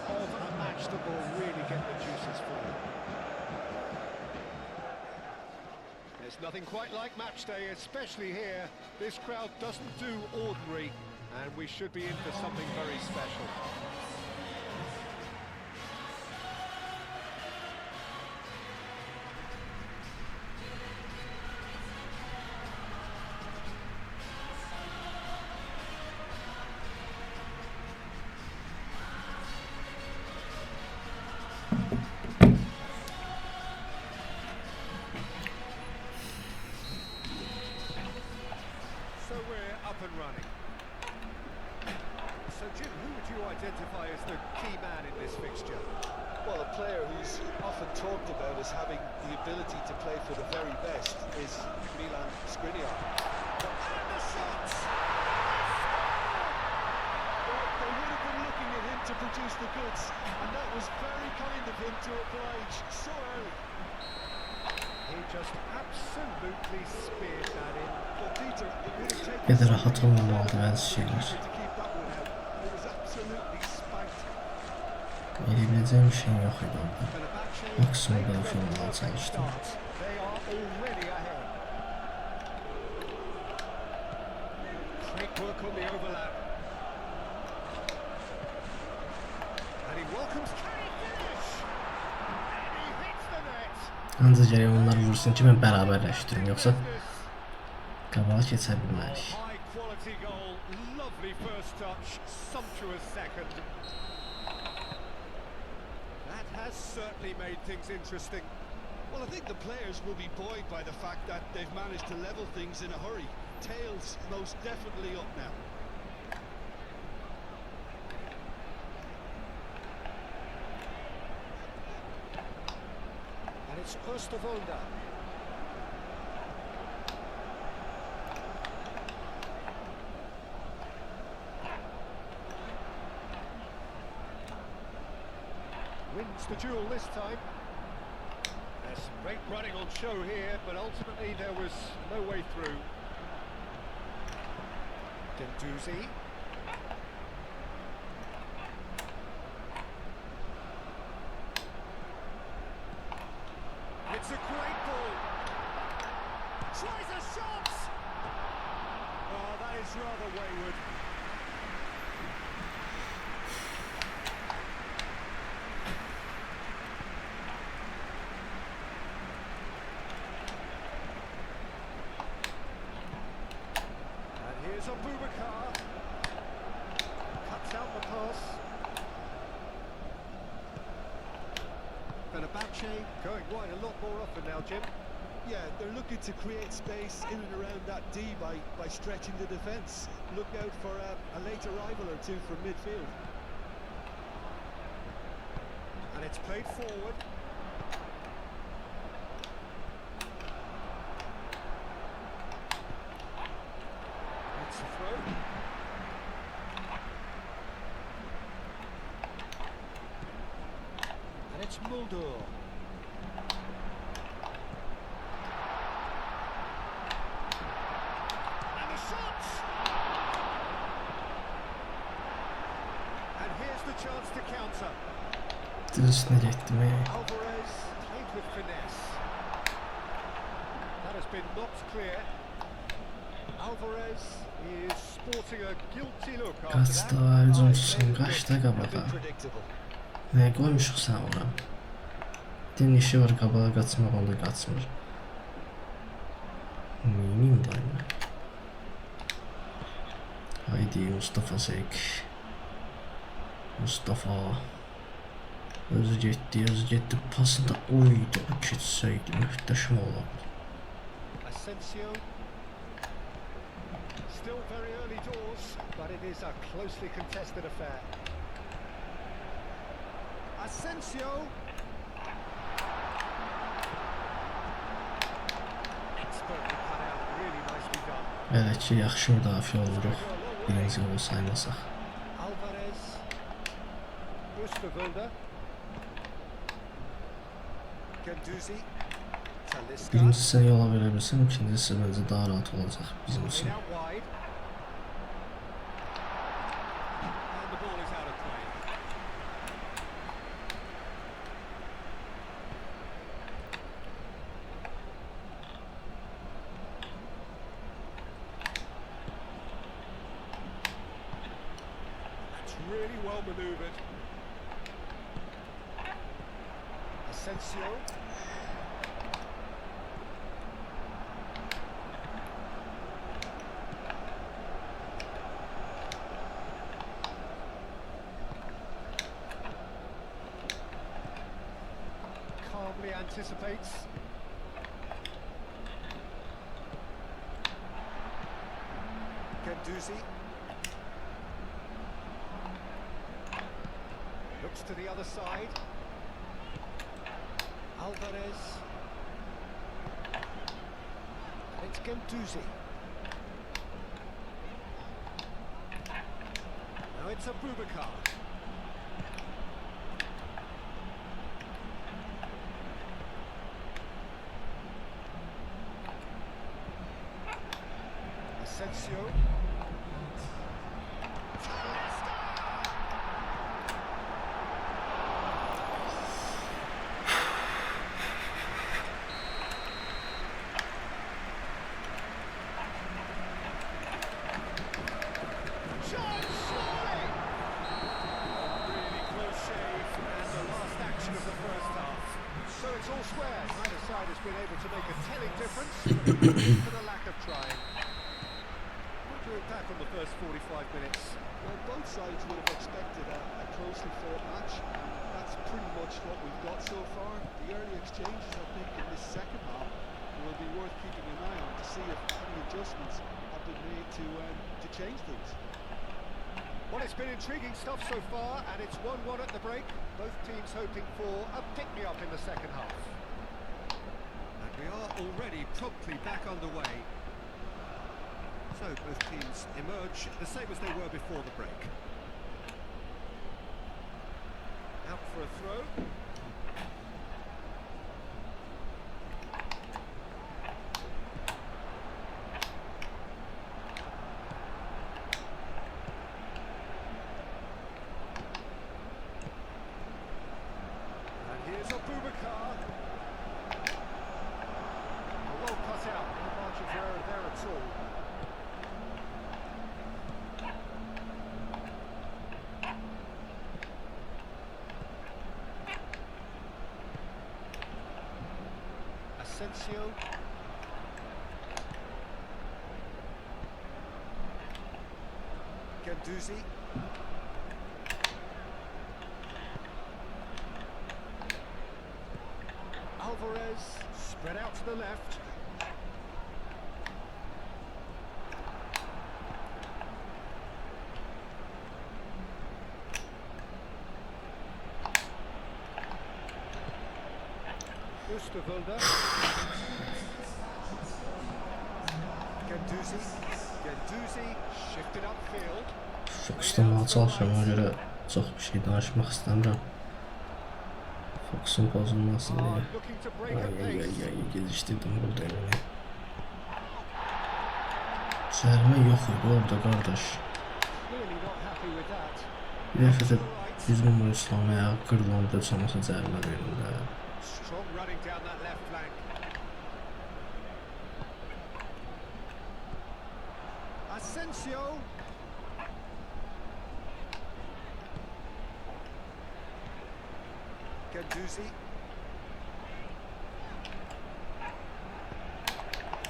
of a match that will really get the juices flowing. There's nothing quite like match day, especially here. This crowd doesn't do ordinary, and we should be in for something very special. So we're up and running. So Jim, who would you identify as the key man in this fixture? Well, a player who's often talked about as having the ability to play for the very best is Milan Skriniar. And the shots! Well, they would have been looking at him to produce the goods, and that was very kind of him to oblige so early. He just absolutely speared that in. But Peter, it would have taken Bir de rahat olmamalı bazı şeyler. to keep that one out. It was absolutely spiked. Elebileceğim bir şey yok idi orada. Fenerbahçe Maksimum make belki a olmaya perfect çalıştım. start. They are already ahead. Great work on the overlap. And he welcomes Kenny finish. And he hits the net. Ancaq gərək onlar vursun ki, mən bərabərləşdirim, yoxsa qabağa keçə bilmərik. High quality goal, lovely first touch, sumptuous second. That has certainly made things interesting. Well, I think the players will be buoyed by the fact that they've managed to level things in a hurry. Tails most definitely up now. And it's Osterwolder. Wins the duel this time. There's some great running on show here, but ultimately there was no way through. Gendouzi. It's a great ball. Tries a shot. Oh, that is rather wayward. And here's Abubakar. Cuts out the pass. Fenerbahçe going wide a lot more often now, Jim. Yeah, they're looking to create space in and around that D by stretching the defence. Look out for a late arrival or two from midfield. And it's played forward. It's a throw. And it's Mulder. And the shot! And here's the chance to counter. Üstüne gittim ya. Alvarez played with finesse. That has been knocked clear. Alvarez is sporting a guilty look after Kaçta that. hücumcusun, kaçta qabağa. Nə qoymuşuq sən ora? Din işi var, qabağa qaçmaq, onda qaçmır. Neyim var mən? Haydi Mustafa Sek. Mustafa. Özü getdi, pası da oydu, keçsəydi, möhtəşəm olardı. Asensio. Still very early doors, but it is a closely contested affair. Asensio. Expertly cut out, really nicely done. Belə ki, yaxşı müdafiə oluruq, birinci gol saymasaq. Alvarez. Osterwolder. Gendouzi. Talisca. Birincisi yola verə bilsəm, ikincisi məncə daha rahat olacaq bizim üçün. Out wide. And the ball is out of play. really well manoeuvred. Asensio. Calmly anticipates. Guendouzi. Looks to the other side. Alvarez. And it's Guendouzi. Now it's Abubakar. Asensio. It's all square. Neither side has been able to make a telling difference for the lack of trying. What do you look back on the first 45 minutes? Well, both sides would have expected a closely fought match. That's pretty much what we've got so far. The early exchanges, I think, in this second half will be worth keeping an eye on to see if any adjustments have been made to change things. Well, it's been intriguing stuff so far, and it's 1-1 at the break. Both teams hoping for a pick-me-up in the second half. And we are already promptly back underway. So both teams emerge the same as they were before the break. Out for a throw. Here's Abubakar. Well cut out, no margin for error there at all. Asensio. Guendouzi. Alvarez, spread out to the left. Gustavulda. Guendouzi shifted upfield. Fokuslanmağa çalışıyorum, ona göre çox bir şey danışmaq istəmirəm. Fokusun bozulmasın diye. Ay, geliştirdim burada elini. Zərmə yox idi orada qardaş. Bir dəfə də düzgün bu İslam ayağı qırılanda sonrası zərmə verildi. Asensio. Guendouzi.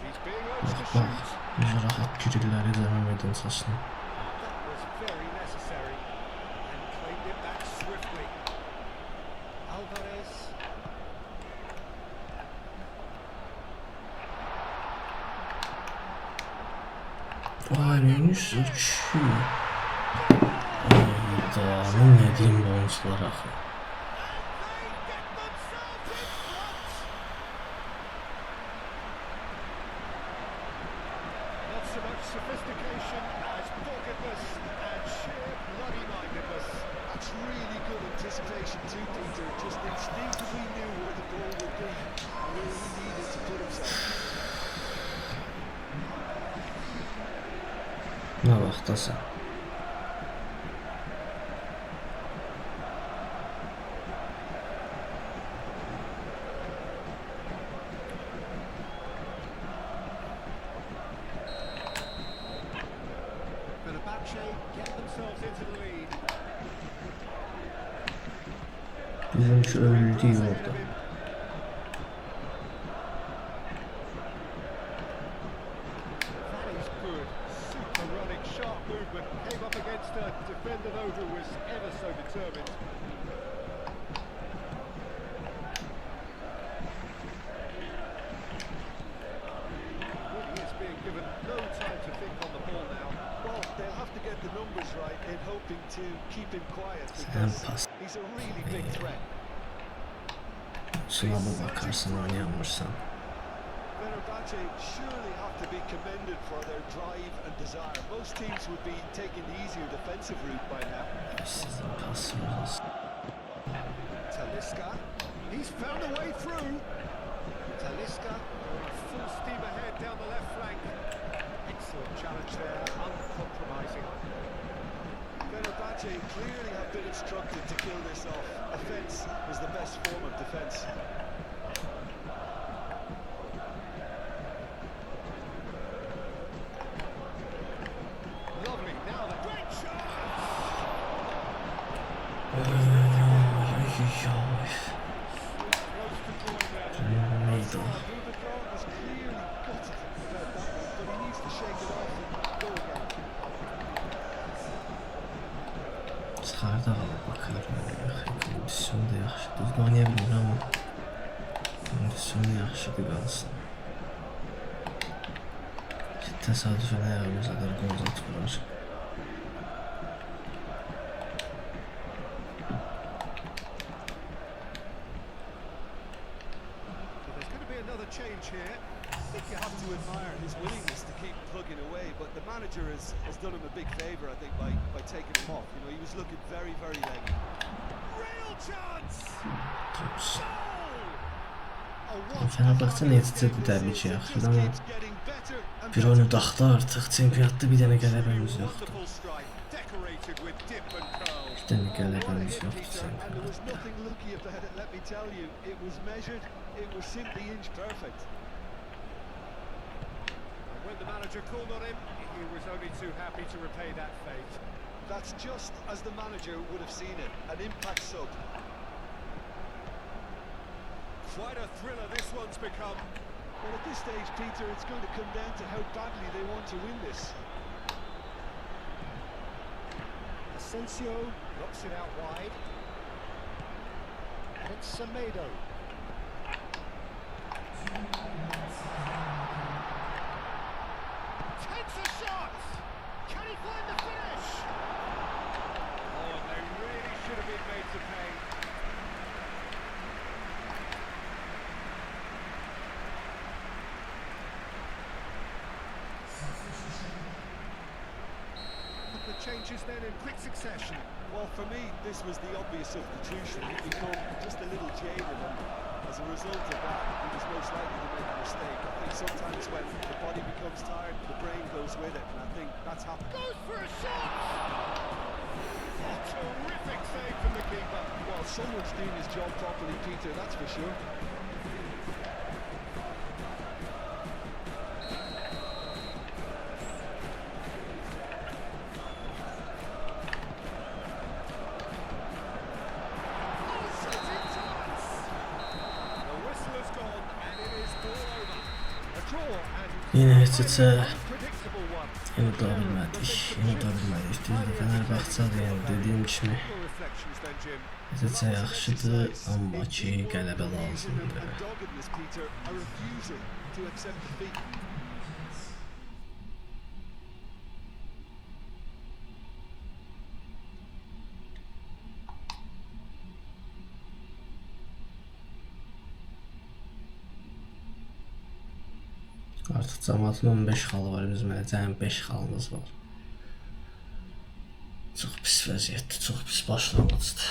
He's being urged to shoot. Necə rahat girirlər izləməm edin saçını. That was very necessary and claimed it back swiftly. Alvarez. Vay neymiş ki? Ayda ne diyeyim bu oyunculara axı. Sophistication as doggedness and sheer bloody-mindedness. That's really good anticipation too, Peter. Just instinctively knew where the goal would be and where he needed to put himself. Ne vaxtasa. Get themselves into the lead. Bizimki öldü orada. That is good. Super running, sharp movement. Came up against a defender though who was ever so determined. Really is being given no time to think on the ball now. Well, they'll have to get the numbers right in hoping to keep him quiet Sen because pas. he's a really big threat. Şuna bir bakarsın oynayamırsan. BİLÄCEK surely have to be commended for their drive and desire. Most teams would be taking the easier defensive route by now. Sizin pasınız. Talisca, he's found a way through. Talisca, full steam ahead down the left flank. Excellent challenge there, uncompromising. BİLÄCEK clearly have been instructed to kill this off. Offence is the best form of defence. Lovely, now the great shot! Close to drawing there. Neydi o? Rubicon was clearly gutted about that one, but he needs to shake it off and go again. Çıxarda qalıb bakarım. Kondisyon da yaxşı. Düzgün oynaya bilir ama kondisyon yaxşıdır qalsın. Təsadüfən ayağımıza da gol atırlar. So there's going to be another change here. I think you have to admire his willingness to keep plugging away, but the manager has done him a big favour, I think, by taking him off. You know, he was looking very, very leggy. Real chance! Tops. Oh, what Fenerbahçe neticədə təbii ki, yaxşıdır amma bir oyunu daxdı artıq. Çempionatda bir dənə qələbəmiz yoxdur. wonderful strike, decorated with dip and curl. Bir dənə qələbəmiz Peter, yoxdur and there was çempionatda. nothing lucky about it, let me tell you. It was measured, it was simply inch perfect. And when the manager called on him, he was only too happy to repay that fate. That's just as the manager would have seen it, an impact sub. Quite a thriller this one's become. Well, at this stage, Peter, it's going to come down to how badly they want to win this. Asensio knocks it out wide. And it's Semedo. Takes a shot! Can he find the finish? Oh, they really should have been made to pay. The changes then in quick succession. Well, for me, this was the obvious substitution. He'd become just a little jaded, and as a result of that, he was most likely to make a mistake. I think sometimes when the body becomes tired, the brain goes with it, and I think that's happened. Goes for a shot! A terrific save from the keeper. Well, someone's doing his job properly, Peter, that's for sure. Oh, shooting chance! The whistle has gone, and it is all over. A draw and Yine heç heçə predictable one. yenə uda bilmədik. Yenə uda bilmədik. Düzdür, Fenerbahçe'dir, yəni dediyim kimi Your reflections then, Jim. heç heçə yaxşıdır, amma ki qələbə lazımdır. And doggedness, Peter, a refusal to accept defeat. Artıq cəmaatın 15 xalı var, bizim elə cəmi 5 xalımız var. Çox pis vəziyyətdir, çox pis başlanğıcdır.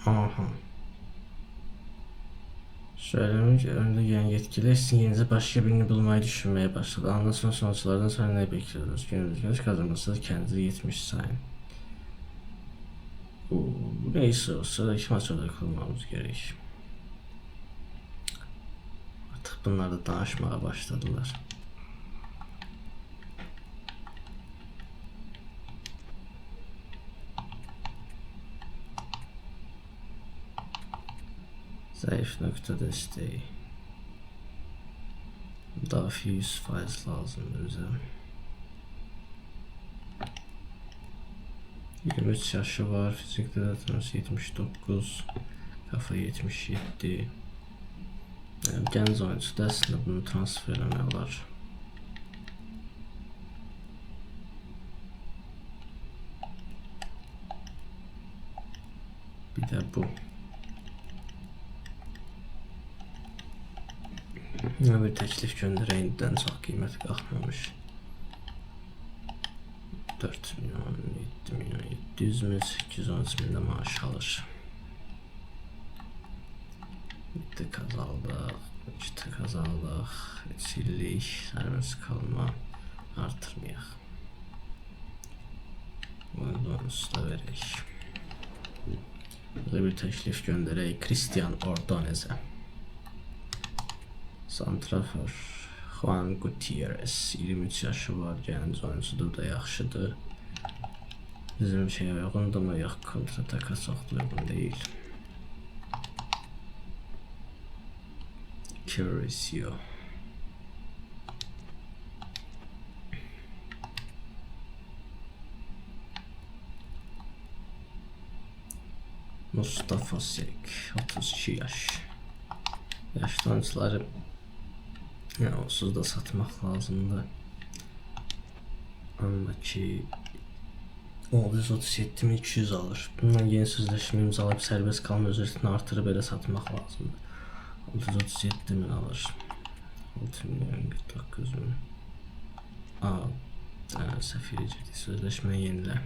Aha. Söylemiş önde gelen yetkililer sizin yerinize başka birini bulmayı düşünmeye başladı. Ondan sonra sonuçlardan sonra ne bekliyordunuz? Günümüz kazanırsanız kendinizi 70 sayın. Bu neyse olsa 2 maç orada kılmamız gerek. Artık bunlar da danışmaya başladılar. Zayıf nokta desteği. Müdafi 100% lazımdır bize. 23 yaşı var. Fizikte de tanısı 79. Kafa 77. Yani genç oyuncu da aslında bunu transfer etmək olar. Bir de bu. Yine bir teklif gönderəyindən çox qiyməti qalxmamış. 4 milyon, 7 milyon, 700 min, 813 min de maaş alır. Bir tık azaldıq, 2 tık azaldıq, 3 illik sərbəst qalma artırmayaq. Bunu da verək. Burada bir teklif gönderək Christian Ordonez'e. Santrafor Juan Gutierrez 23 yaşı var, gənc oyuncudur da yaxşıdır. Bizim şeye uyğundur mu? Yox, kontrataka çox uyğun deyil. Curicio. Mustafa Sek 32 yaş. Yaşlı oyuncuları yani onsuz da satmak lazımdı. Ama ki o 137.200 alır. Bundan yeni sözleşme imzalayıp serbest kalma ücretini artırıp böyle satmak lazımdı. 37.000 alır. 6 milyon 49 bin. Sefiri ciddi sözleşme yenile.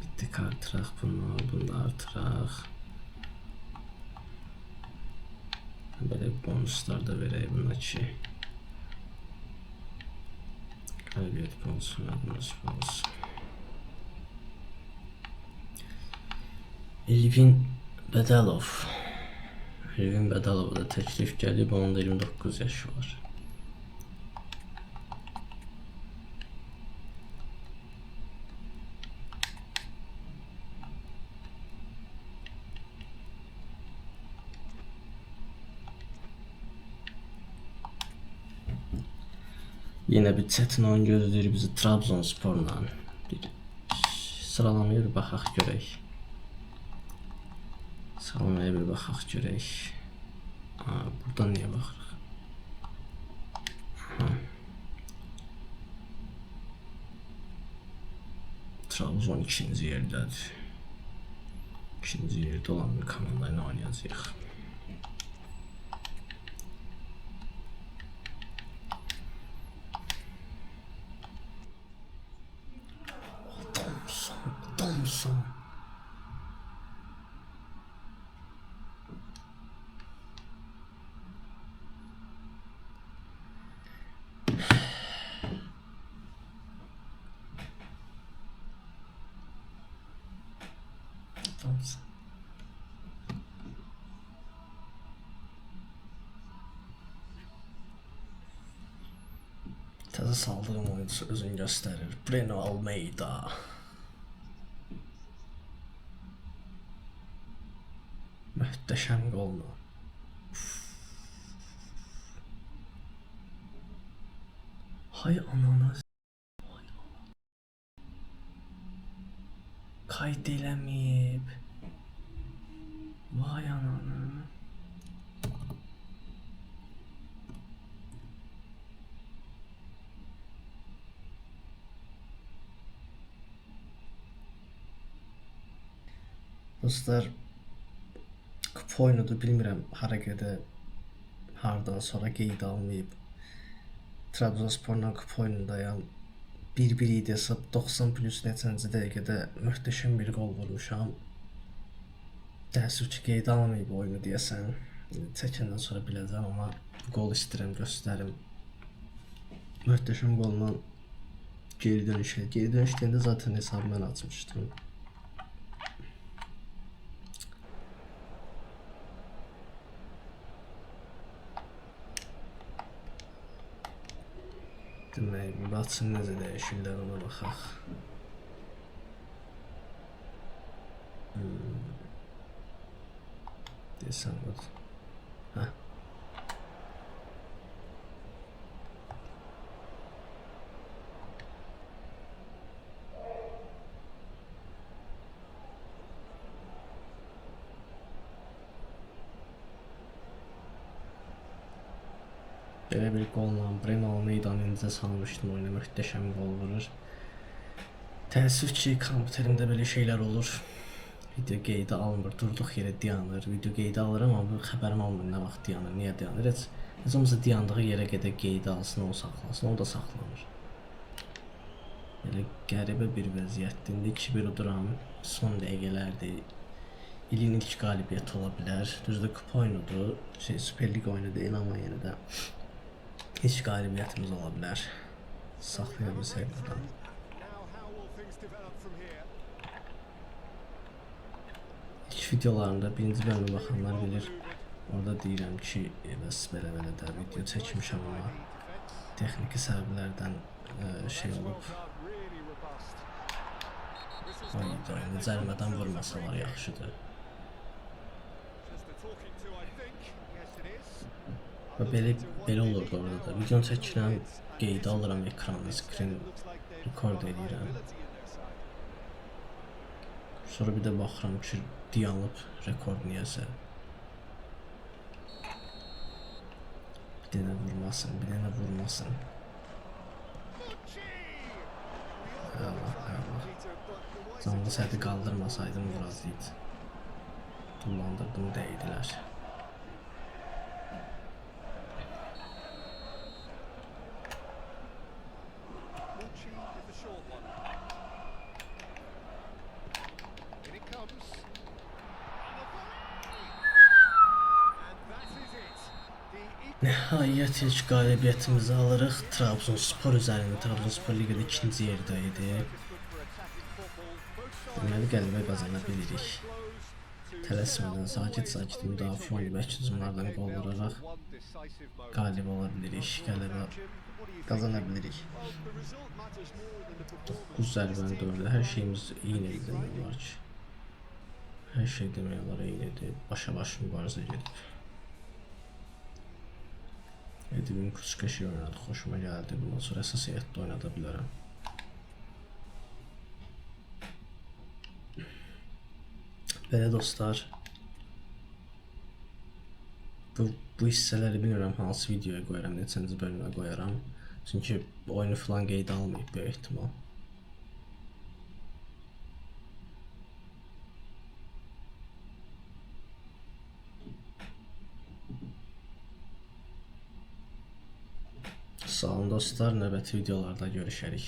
Bittik artıraq bunu artıraq. Böyle bonuslar da vereyim buna ki. Galibiyet bonusu, bonus. Elvin Bedalov. Elvin Bedalov'a da teklif geldi. Onun da 29 yaşı var. Yine bir çətin oyun gözləyir bizi Trabzonsporla. Bir sıralamaya bir baxaq görək. Sıralamaya bir baxaq görək. Buradan niyə baxırıq? Trabzon 2-ci yerdədir. 2-ci yerdə olan bir komandayla oynayacağıq. Thompson. Təzə saldığım oyuncusu özünü göstərir. Breno Almeida. Möhtəşəm qollu. Hay ananas. Kayıt eləməyib. Vay ananı. Dostlar, kupa oyunudur, bilmirəm hara gedə, hardan sonra qeyd almayıb. Trabzonsporla kupa oyunundayam. 1-1 idi hesab, 90 plus neçənci dəqiqədə möhtəşəm bir gol vurmuşam. Təəssüf ki, qeyd almayıb oyunu deyəsən. Çəkəndən sonra biləcəm, amma bu gol istəyirəm, göstərim. Möhtəşəm golla geri dönüşə. Geri dönüş deyəndə zaten hesabı mən açmışdım. Demək, Batsın necə dəyişirlər ona baxaq. Deyirsən budur. Hə. Belə bir qolla Breno meydanı incə salmışdım, oyuna möhtəşəm qol vurur. Təəssüf ki, kompüterimdə belə şeylər olur. Video qeydə almır, durduq yerə dayanır. Video qeydə alır, amma bu xəbərim olmur nə vaxt dayanır, niyə dayanır. Heç olmasa dayandığı yerə qədər qeydə alsın, o saxlasın, o da saxlanır. Belə qəribə bir vəziyyətdir. İndi 2-1 duram, son dəqiqələrdir. İlin ilk qalibiyyəti ola bilər. Düzdür, kupa oyunudur, Süper Lig oyunu deyil, amma yenə də heç qalibiyyətimiz ola bilər. Saxlaya bilsək buradan. İlk videolarında birinci bölümə baxanlar bilir. Orada deyirəm ki, bəs belə də video çəkmişəm, amma texniki səbəblərdən şey olub. Oyunda cərimədən vurmasalar yaxşıdır. Və belə olurdu orada da. Videonu çəkirəm, qeydə alıram ekranı, screen record edirəm. Sonra bir də baxıram ki, dayanıb rekord niyəsə. Bir dənə vurmasın, bir dənə vurmasın. Allah. Canlı səthi qaldırmasaydım vuracaqdı. Tullandırdım, dəydilər. Nəhayət ilk qalibiyyətimizi alırıq. Trabzonspor üzərində. Trabzonspor ligada 2-ci yerdə idi. Deməli qələbə qazana bilirik. Tələsmədən sakit-sakit müdafiə oynayıb hücumlardan qol vuraraq qalib ola bilirik. Qələbə qazana bilirik. 9 zərbəni 4-də hər şeyimiz eynidir demək olar ki. Hər şey demək olar eynidir. Başa-baş mübarizə gedib. Edibin Kuçkaşı oynadı, xoşuma gəldi. Bundan sonra əsas heyətdə oynada bilərəm. Belə dostlar, bu hissələri bilmirəm hansı videoya qoyaram, neçənci bölümə qoyaram. Çünki oyunu falan qeydə almayıb böyük ehtimal. Sağ olun dostlar, növbəti videolarda görüşərik.